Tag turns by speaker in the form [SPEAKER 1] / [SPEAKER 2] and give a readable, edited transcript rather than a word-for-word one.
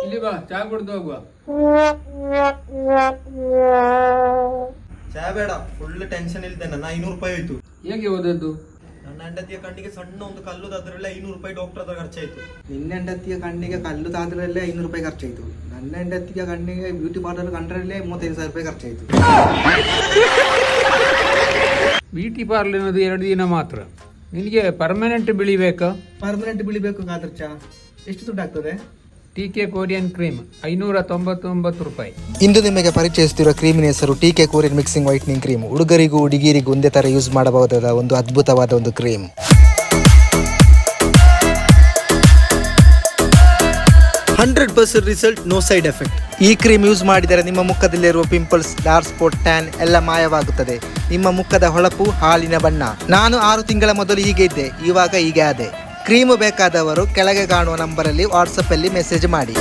[SPEAKER 1] ಇಲ್ಲಿ ಬಾ, ಚಾ ಕುಡ್ದು ಹೋಗುವ.
[SPEAKER 2] ಚಾ ಬೇಡ, ಫುಲ್ ಟೆನ್ಷನ್ ಇಲ್ತೇನೆ. ನನ್ನ 500 ರೂಪಾಯಿ ಹೋಯ್ತು.
[SPEAKER 1] ಹೇಗೆ ಓದದ್ದು?
[SPEAKER 2] ನನ್ನ ಹೆಂಡತಿಯ ಕಣ್ಣಿಗೆ ಸಣ್ಣ ಒಂದು ಕಲ್ಲು ಅದ್ರಲ್ಲೇ 500 ರೂಪಾಯಿ ಡಾಕ್ಟರ್ ಹತ್ರ ಖರ್ಚಾಯ್ತು.
[SPEAKER 3] ನಿನ್ನ ಹೆಂಡತಿಯ ಕಣ್ಣಿಗೆ ಕಲ್ಲು ತಾದ್ರಲ್ಲೇ 500 ರೂಪಾಯಿ ಖರ್ಚಾಯ್ತು. ನನ್ನ ಹೆಂಡತಿಯ ಕಣ್ಣಿಗೆ ಬ್ಯೂಟಿ ಪಾರ್ಲರ್ ಕಂಡ್ರಲ್ಲೇ 35,000 ರೂಪಾಯಿ ಖರ್ಚಾಯ್ತು.
[SPEAKER 1] ಬ್ಯೂಟಿ ಪಾರ್ಲರ್ ಅನ್ನೋದು 2 ದಿನ ಮಾತ್ರ. ನಿನಗೆ ಪರ್ಮನೆಂಟ್ ಬಿಳಿಬೇಕಾ?
[SPEAKER 3] ಪರ್ಮನೆಂಟ್ ಬಿಳಿಬೇಕು ಕಾದ್ರ ಚಾ ಎಷ್ಟು ದುಡ್ಡು ಆಗ್ತದೆ?
[SPEAKER 1] TK ಕೊರಿಯನ್ ಕ್ರೀಮ್ 599 ರೂಪಾಯಿ.
[SPEAKER 4] ಇಂದು ನಿಮಗೆ ಪರಿಚಯಿಸುತ್ತಿರುವ ಕ್ರೀಮಿನ ಹೆಸರು TK Korean mixing whitening cream. ಹುಡುಗರಿಗೂ ಹುಡುಗಿರಿಗೂ ಒಂದೇ ತರ ಯೂಸ್ ಮಾಡಬಹುದಾದ ಒಂದು ಅದ್ಭುತವಾದ ಒಂದು cream. 100% result, no side effect. ಈ ಕ್ರೀಮ್ ಯೂಸ್ ಮಾಡಿದರೆ ನಿಮ್ಮ ಮುಖದಲ್ಲಿರುವ ಪಿಂಪಲ್ಸ್, ಡಾರ್ಕ್ ಸ್ಪಾಟ್, ಟ್ಯಾನ್ ಎಲ್ಲ ಮಾಯವಾಗುತ್ತದೆ. ನಿಮ್ಮ ಮುಖದ ಹೊಳಪು, ಹಾಲಿನ ಬಣ್ಣ. ನಾನು 6 ತಿಂಗಳ ಮೊದಲು ಹೀಗೆ ಇದ್ದೆ, ಇವಾಗ ಹೀಗೆ ಆದೆ. ಕ್ರೀಮು ಬೇಕಾದವರು ಕೆಳಗೆ ಕಾಣುವ ನಂಬರಲ್ಲಿ ವಾಟ್ಸಪ್ ಅಲ್ಲಿ ಮೆಸೇಜ್ ಮಾಡಿ.